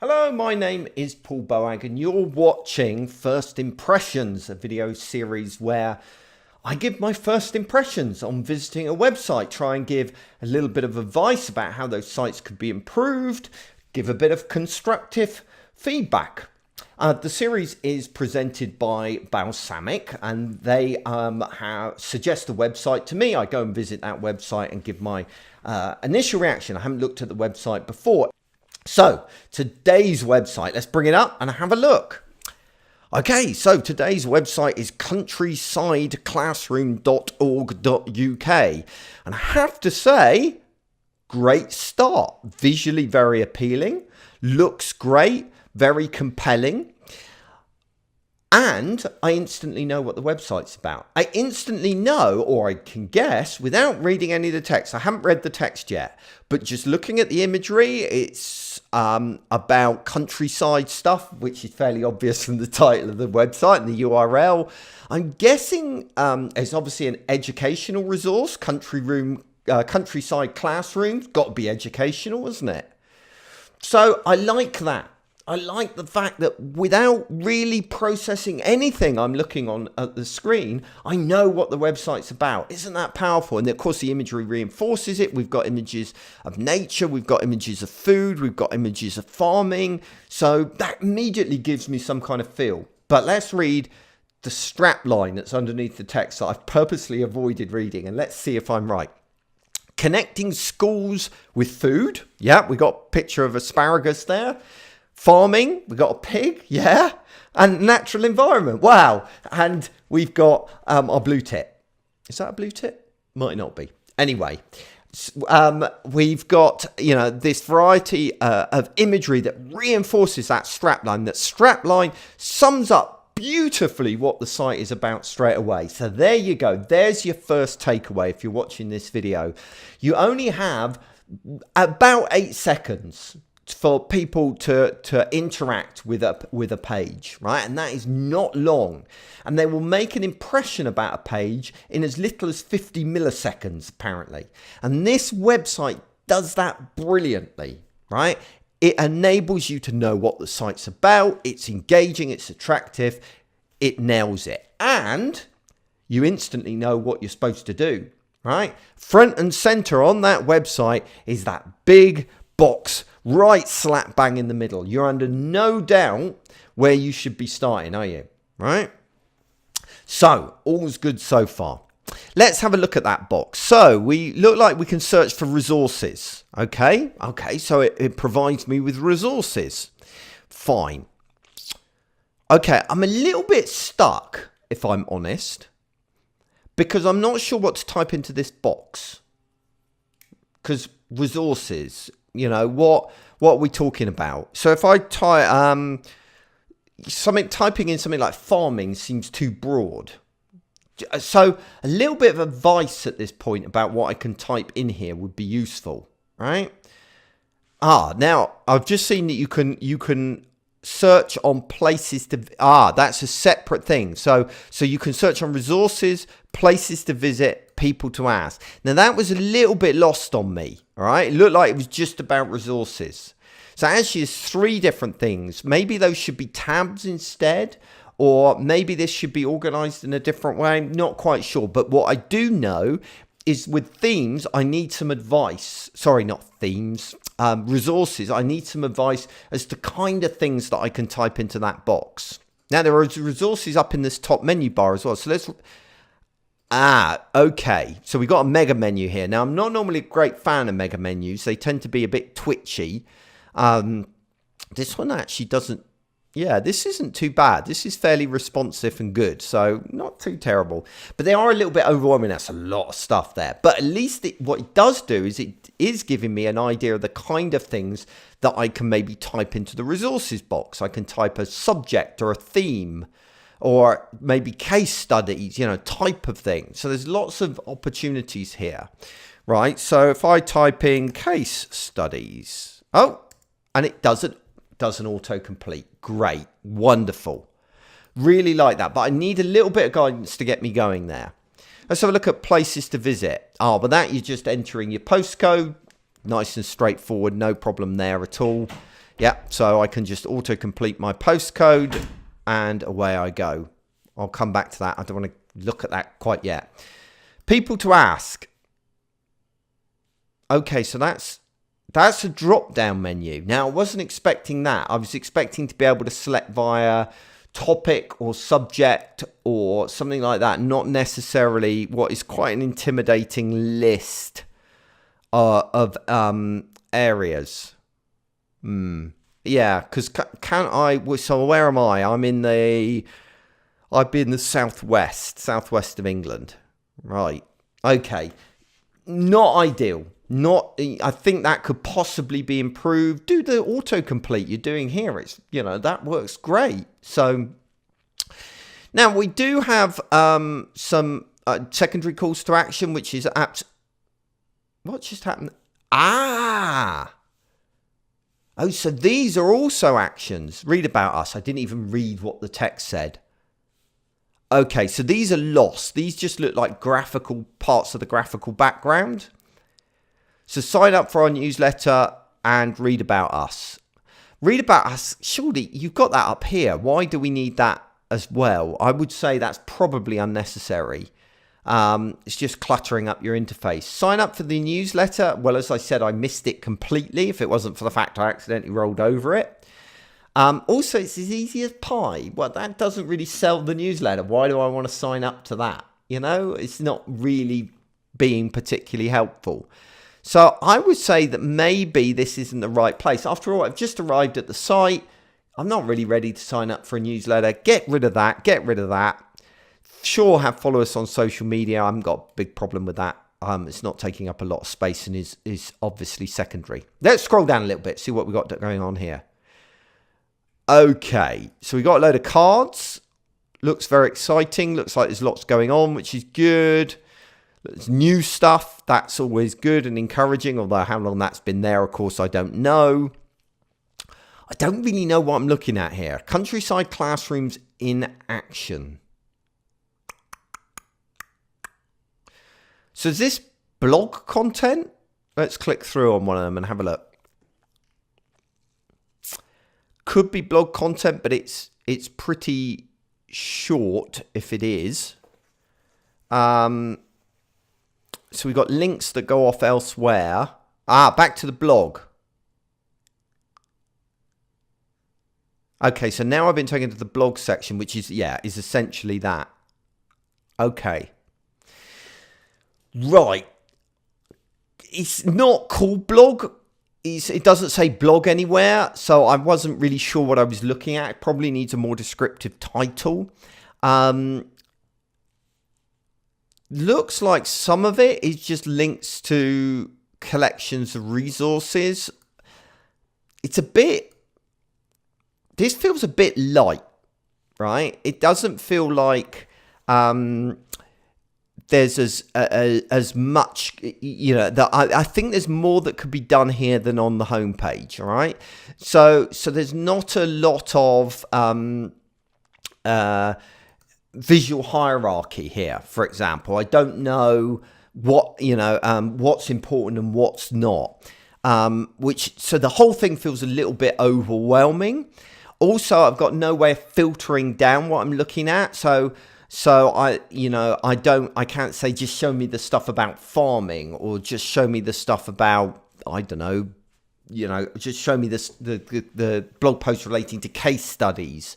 Hello, my name is Paul Boag and you're watching First Impressions, a video series where I give my first impressions on visiting a website, try and give a little bit of advice about how those sites could be improved, give a bit of constructive feedback. The series is presented by Balsamiq and they suggest a website to me. I go and visit that website and give my initial reaction. I haven't looked at the website before. So today's website, let's bring it up and have a look. Okay, so today's website is countrysideclassroom.org.uk. And I have to say, great start. Visually very appealing, looks great, very compelling. And I instantly know what the website's about. I instantly know, or I can guess, without reading any of the text. I haven't read the text yet, but just looking at the imagery, it's about countryside stuff, which is fairly obvious from the title of the website and the URL. I'm guessing it's obviously an educational resource. Countryside classrooms, got to be educational, isn't it? So I like that. I like the fact that without really processing anything I'm looking on at the screen, I know what the website's about. Isn't that powerful? And of course the imagery reinforces it. We've got images of nature, we've got images of food, we've got images of farming. So that immediately gives me some kind of feel. But let's read the strap line that's underneath the text that I've purposely avoided reading, and let's see if I'm right. Connecting schools with food. Yeah, we got a picture of asparagus there. Farming, we've got a pig, yeah, and natural environment, wow. And we've got our blue tit. Is that a blue tit? Might not be. Anyway, we've got, this variety of imagery that reinforces that strapline. That strapline sums up beautifully what the site is about straight away. So there you go. There's your first takeaway if you're watching this video. You only have about 8 seconds for people to interact with a page, right? And that is not long. And they will make an impression about a page in as little as 50 milliseconds, apparently. And this website does that brilliantly, right? It enables you to know what the site's about. It's engaging, it's attractive, it nails it. And you instantly know what you're supposed to do, right? Front and center on that website is that big box right slap bang in the middle. You're under no doubt where you should be starting, are you? Right? So, all's good so far. Let's have a look at that box. So, we look like we can search for resources. Okay, so it provides me with resources. Fine. Okay, I'm a little bit stuck, if I'm honest, because I'm not sure what to type into this box. Because resources, what are we talking about? So if I type typing in something like farming seems too broad. So a little bit of advice at this point about what I can type in here would be useful, right? Now I've just seen that you can search on places to that's a separate thing. So you can search on resources, places to visit, people to ask. Now that was a little bit lost on me. All right, it looked like it was just about resources. So actually there's 3 different things. Maybe those should be tabs instead, or maybe this should be organized in a different way. I'm not quite sure. But what I do know is with themes, I need some advice. Sorry, not themes. Resources. I need some advice as to kind of things that I can type into that box. Now there are resources up in this top menu bar as well. So let's... okay. So we got a mega menu here. Now, I'm not normally a great fan of mega menus. They tend to be a bit twitchy. This one actually doesn't... Yeah, this isn't too bad. This is fairly responsive and good. So, not too terrible. But they are a little bit overwhelming. That's a lot of stuff there. But at least what it does do is it is giving me an idea of the kind of things that I can maybe type into the resources box. I can type a subject or a theme, or maybe case studies, type of thing. So there's lots of opportunities here, right? So if I type in case studies, and it doesn't autocomplete. Great, wonderful. Really like that, but I need a little bit of guidance to get me going there. Let's have a look at places to visit. But that you're just entering your postcode. Nice and straightforward, no problem there at all. Yeah, so I can just auto-complete my postcode and away I go. I'll come back to that. I don't want to look at that quite yet. People to ask. Okay, so that's a drop-down menu. Now, I wasn't expecting that. I was expecting to be able to select via topic or subject or something like that. Not necessarily what is quite an intimidating list of areas. Yeah, because can't I? So where am I? I've been the southwest of England. Right. Okay. Not ideal. I think that could possibly be improved. Do the autocomplete you're doing here. It's, that works great. So now we do have some secondary calls to action, which is what just happened? Oh, so these are also actions. Read about us. I didn't even read what the text said. Okay, so these are lost. These just look like graphical parts of the graphical background. So sign up for our newsletter and read about us. Read about us. Surely you've got that up here. Why do we need that as well? I would say that's probably unnecessary. It's just cluttering up your interface. Sign up for the newsletter. Well, as I said, I missed it completely if it wasn't for the fact I accidentally rolled over it. Also, it's as easy as pie. Well, that doesn't really sell the newsletter. Why do I want to sign up to that? It's not really being particularly helpful. So I would say that maybe this isn't the right place. After all, I've just arrived at the site. I'm not really ready to sign up for a newsletter. Get rid of that. Sure, follow us on social media. I haven't got a big problem with that. It's not taking up a lot of space and is obviously secondary. Let's scroll down a little bit, see what we got going on here. Okay, so we got a load of cards. Looks very exciting. Looks like there's lots going on, which is good. There's new stuff. That's always good and encouraging, although how long that's been there, of course, I don't know. I don't really know what I'm looking at here. Countryside classrooms in action. So is this blog content? Let's click through on one of them and have a look. Could be blog content, but it's pretty short if it is. So we've got links that go off elsewhere. Back to the blog. Okay, so now I've been taken to the blog section, which is essentially that. Okay. Right. It's not called blog. It doesn't say blog anywhere, so I wasn't really sure what I was looking at. It probably needs a more descriptive title. Looks like some of it is just links to collections of resources. This feels a bit light, right? It doesn't feel like there's as much, that I think there's more that could be done here than on the homepage, all right? So there's not a lot of visual hierarchy here, for example. I don't know what's important and what's not, so the whole thing feels a little bit overwhelming. Also, I've got no way of filtering down what I'm looking at, so I can't say just show me the stuff about farming or just show me the stuff about, I don't know, just show me the blog post relating to case studies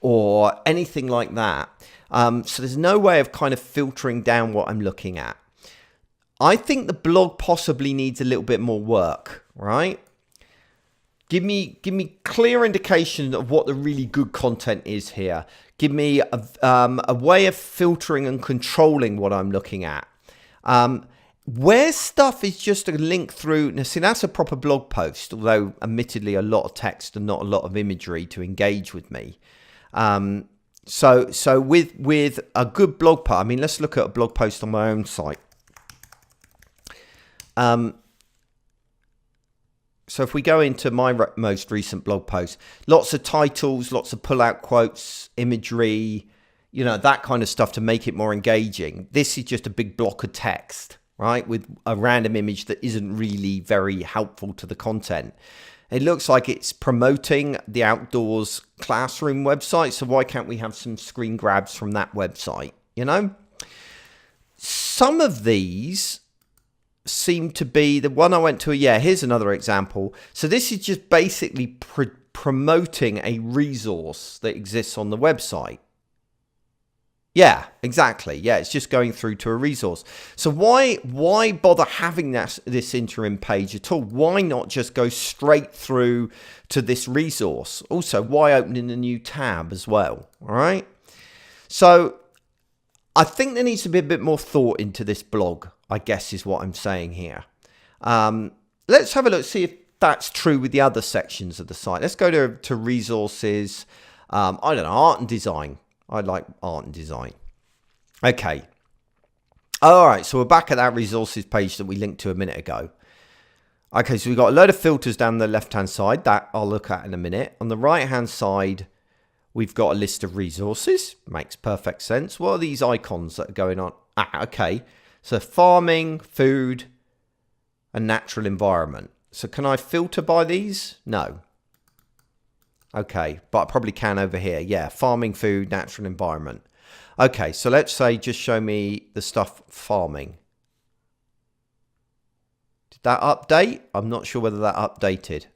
or anything like that. So there's no way of kind of filtering down what I'm looking at. I think the blog possibly needs a little bit more work, right? Give me clear indication of what the really good content is here. Give me a way of filtering and controlling what I'm looking at. Where stuff is just a link through. Now, see, that's a proper blog post, although admittedly a lot of text and not a lot of imagery to engage with me. So with a good blog post, let's look at a blog post on my own site. So if we go into my most recent blog post, lots of titles, lots of pull-out quotes, imagery, that kind of stuff to make it more engaging. This is just a big block of text, right, with a random image that isn't really very helpful to the content. It looks like it's promoting the outdoors classroom website. So why can't we have some screen grabs from that website? You know, some of these seem to be the one I went to. Yeah, here's another example. So this is just basically promoting a resource that exists on the website. Yeah, exactly. Yeah, it's just going through to a resource. So why bother having this interim page at all? Why not just go straight through to this resource? Also, why opening a new tab as well? All right. So I think there needs to be a bit more thought into this blog, I guess is what I'm saying here. Let's have a look, see if that's true with the other sections of the site. Let's go to resources. I don't know, art and design. I like art and design. Okay. All right. So we're back at that resources page that we linked to a minute ago. Okay. So we've got a load of filters down the left-hand side that I'll look at in a minute. On the right-hand side, we've got a list of resources. Makes perfect sense. What are these icons that are going on? Okay. So farming, food, and natural environment. So can I filter by these? No. Okay, but I probably can over here. Yeah, farming, food, natural environment. Okay, so let's say just show me the stuff farming. Did that update? I'm not sure whether that updated.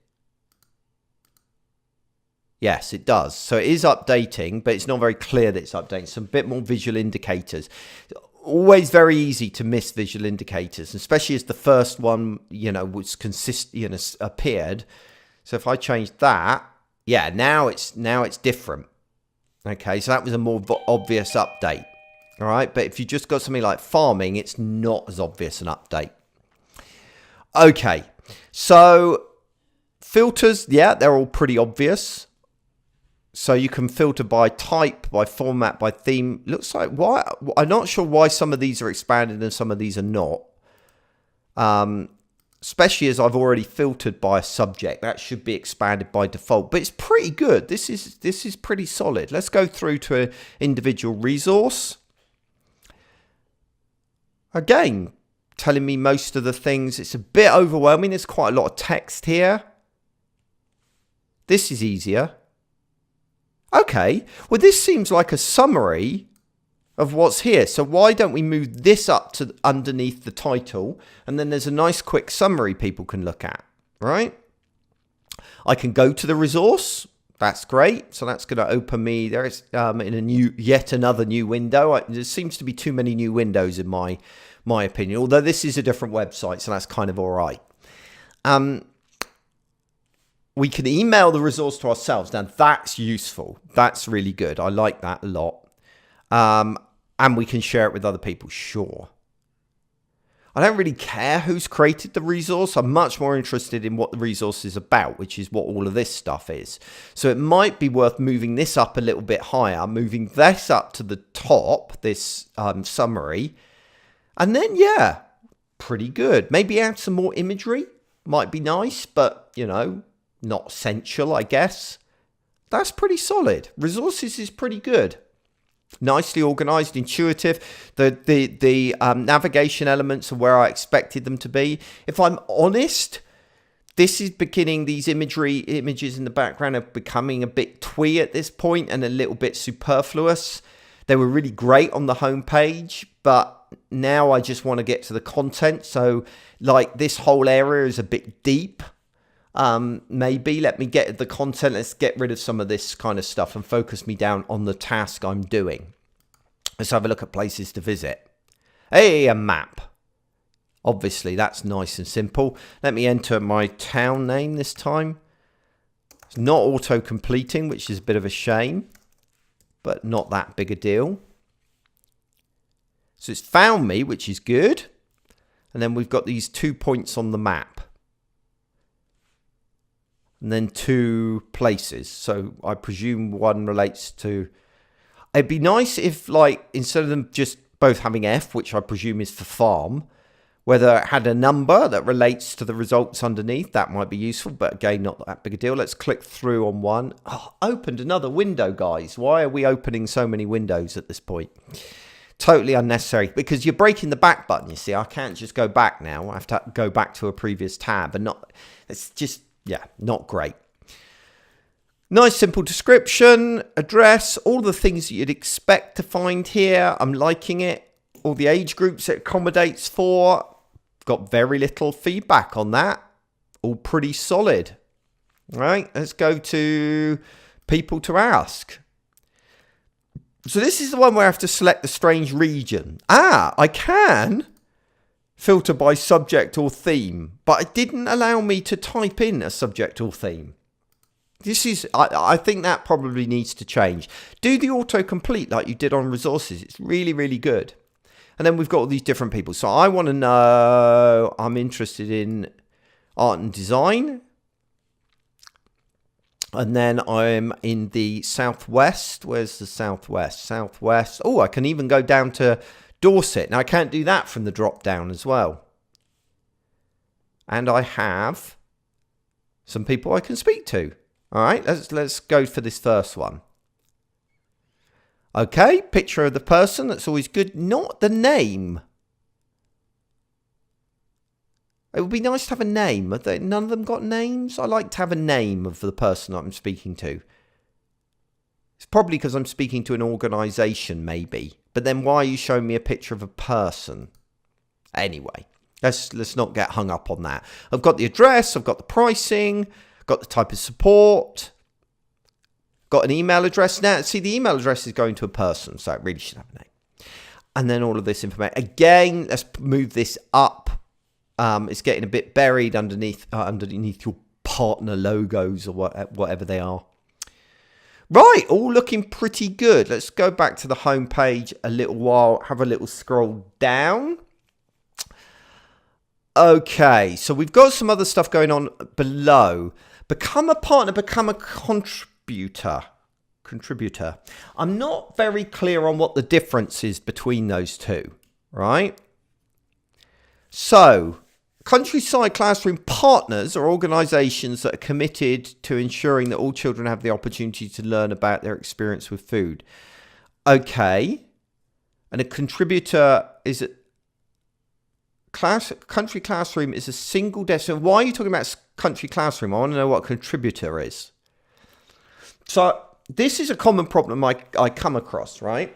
Yes, it does. So it is updating, but it's not very clear that it's updating. Some bit more visual indicators. Always very easy to miss visual indicators, especially as the first one, was appeared. So if I change that, yeah, now it's different. Okay, so that was a more obvious update. All right, but if you just got something like farming, it's not as obvious an update. Okay, so filters, yeah, they're all pretty obvious. So you can filter by type, by format, by theme. Looks like why I'm not sure why some of these are expanded and some of these are not. Especially as I've already filtered by a subject, that should be expanded by default. But it's pretty good. This is pretty solid. Let's go through to an individual resource. Again, telling me most of the things. It's a bit overwhelming. There's quite a lot of text here. This is easier. Okay, well this seems like a summary of what's here. So why don't we move this up to underneath the title, and then there's a nice quick summary people can look at, right? I can go to the resource. That's great. So that's going to open me there is in yet another new window. There seems to be too many new windows in my opinion, although this is a different website, so that's kind of all right. We can email the resource to ourselves. Now, that's useful. That's really good. I like that a lot. And we can share it with other people. Sure. I don't really care who's created the resource. I'm much more interested in what the resource is about, which is what all of this stuff is. So it might be worth moving this up a little bit higher, moving this up to the top, this summary. And then, yeah, pretty good. Maybe add some more imagery. Might be nice, but, not essential, I guess. That's pretty solid. Resources is pretty good. Nicely organized, intuitive. The navigation elements are where I expected them to be. If I'm honest, this is beginning, these images in the background are becoming a bit twee at this point and a little bit superfluous. They were really great on the homepage, but now I just want to get to the content. So like this whole area is a bit deep. Maybe let me get the content. Let's get rid of some of this kind of stuff and focus me down on the task I'm doing. Let's have a look at places to visit. Hey, a map. Obviously, that's nice and simple. Let me enter my town name this time. It's not auto-completing, which is a bit of a shame, but not that big a deal. So it's found me, which is good. And then we've got these 2 points on the map. And then 2 places. So I presume one relates to... It'd be nice if, like, instead of them just both having F, which I presume is for farm, whether it had a number that relates to the results underneath. That might be useful, but again, not that big a deal. Let's click through on one. Oh, opened another window, guys. Why are we opening so many windows at this point? Totally unnecessary, because you're breaking the back button, you see. I can't just go back now. I have to go back to a previous tab and not... It's just... Yeah, not great. Nice simple description, address, all the things that you'd expect to find here. I'm liking it. All the age groups it accommodates for. Got very little feedback on that. All pretty solid. Right, let's go to people to ask. So this is the one where I have to select the strange region. I can filter by subject or theme, but it didn't allow me to type in a subject or theme. I think that probably needs to change. Do the autocomplete like you did on resources. It's really, really good. And then we've got all these different people. So I want to know, I'm interested in art and design. And then I'm in the southwest. Where's the southwest? Southwest. Oh, I can even go down to Dorset. Now, I can't do that from the drop down as well. And I have some people I can speak to. All right, let's go for this first one. Okay, picture of the person. That's always good. Not the name. It would be nice to have a name. None of them got names? I like to have a name of the person I'm speaking to. It's probably because I'm speaking to an organisation, maybe. But then why are you showing me a picture of a person? Anyway, let's not get hung up on that. I've got the address. I've got the pricing. Got the type of support. Got an email address now. See, the email address is going to a person, so it really should have a name. And then all of this information. Again, let's move this up. It's getting a bit buried underneath your partner logos or whatever they are. Right, all looking pretty good. Let's go back to the home page a little while. Have a little scroll down. Okay, so we've got some other stuff going on below. Become a partner, become a contributor. I'm not very clear on what the difference is between those two, right? So, Countryside Classroom partners are organisations that are committed to ensuring that all children have the opportunity to learn about their experience with food. Okay, and a contributor is Country Classroom is a single desk. So why are you talking about Country Classroom? I want to know what a contributor is. So this is a common problem I come across, right?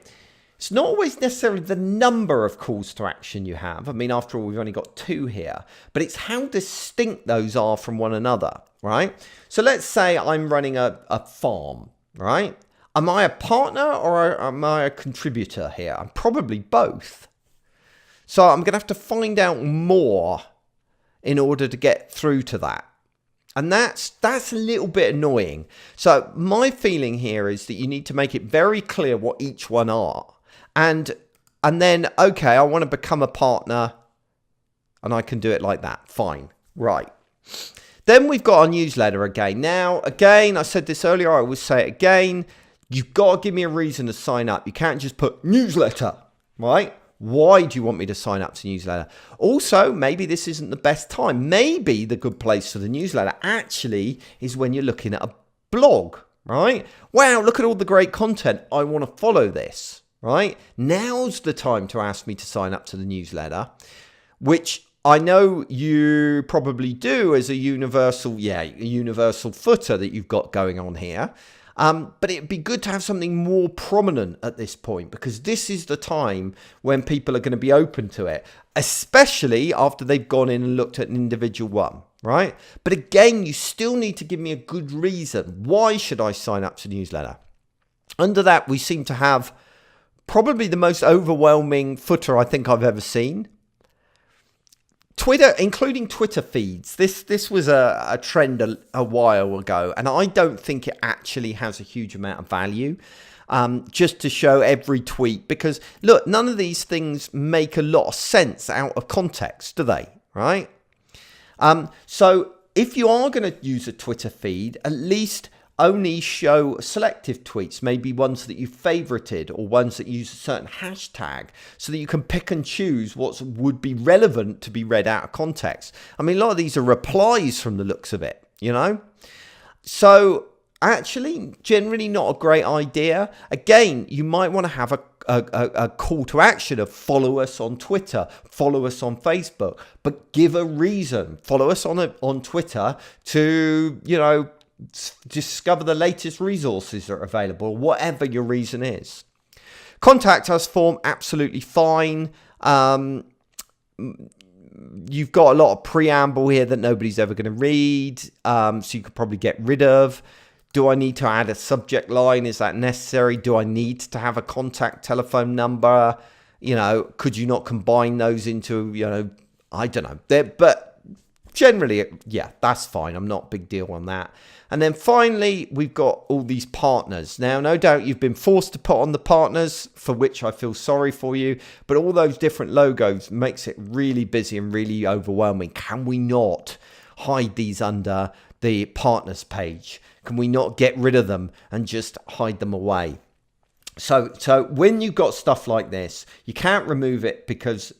It's not always necessarily the number of calls to action you have. I mean, after all, we've only got 2 here. But it's how distinct those are from one another, right? So let's say I'm running a farm, right? Am I a partner or am I a contributor here? I'm probably both. So I'm going to have to find out more in order to get through to that. And that's a little bit annoying. So my feeling here is that you need to make it very clear what each one are. And then, okay, I want to become a partner and I can do it like that. Fine. Right. Then we've got our newsletter again. Now, again, I said this earlier. I will say it again. You've got to give me a reason to sign up. You can't just put newsletter, right? Why do you want me to sign up to newsletter? Also, maybe this isn't the best time. Maybe the good place for the newsletter actually is when you're looking at a blog, right? Wow, look at all the great content. I want to follow this, right? Now's the time to ask me to sign up to the newsletter, which I know you probably do as a universal footer that you've got going on here. But it'd be good to have something more prominent at this point, because this is the time when people are going to be open to it, especially after they've gone in and looked at an individual one, right? But again, you still need to give me a good reason. Why should I sign up to the newsletter? Under that, we seem to have probably the most overwhelming footer I think I've ever seen. Twitter, including Twitter feeds. This was a trend a while ago, and I don't think it actually has a huge amount of value just to show every tweet, because look, none of these things make a lot of sense out of context, do they? Right? So if you are going to use a Twitter feed, at least only show selective tweets, maybe ones that you favorited or ones that use a certain hashtag, so that you can pick and choose what would be relevant to be read out of context. I mean, a lot of these are replies from the looks of it, you know? So actually, generally not a great idea. Again, you might want to have a call to action of follow us on Twitter, follow us on Facebook, but give a reason. Follow us on Twitter to, discover the latest resources that are available, whatever your reason is. Contact us form, absolutely fine. You've got a lot of preamble here that nobody's ever going to read, so you could probably get rid of. Do I need to add a subject line? Is that necessary? Do I need to have a contact telephone number? Could you not combine those into, I don't know. But generally, yeah, that's fine. I'm not a big deal on that. And then finally, we've got all these partners. Now, no doubt you've been forced to put on the partners, for which I feel sorry for you. But all those different logos makes it really busy and really overwhelming. Can we not hide these under the partners page? Can we not get rid of them and just hide them away? So when you've got stuff like this, you can't remove it because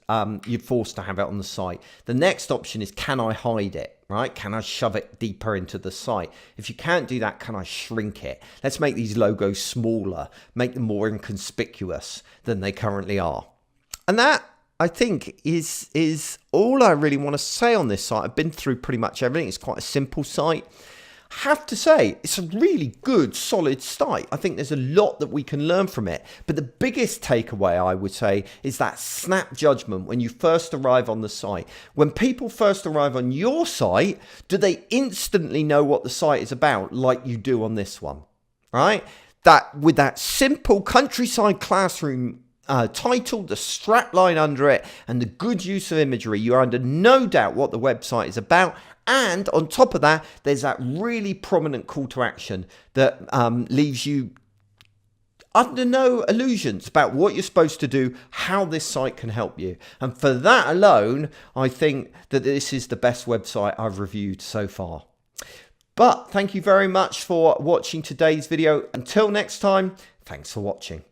you're forced to have it on the site. The next option is, can I hide it, right? Can I shove it deeper into the site? If you can't do that, can I shrink it? Let's make these logos smaller, make them more inconspicuous than they currently are. And that, I think, is all I really want to say on this site. I've been through pretty much everything. It's quite a simple site. Have to say, it's a really good, solid site. I think there's a lot that we can learn from it. But the biggest takeaway, I would say, is that snap judgment when you first arrive on the site. When people first arrive on your site, do they instantly know what the site is about, like you do on this one, right? That with that simple countryside classroom title, the strap line under it, and the good use of imagery, you're under no doubt what the website is about. And on top of that, there's that really prominent call to action that leaves you under no illusions about what you're supposed to do, how this site can help you. And for that alone, I think that this is the best website I've reviewed so far. But thank you very much for watching today's video. Until next time, thanks for watching.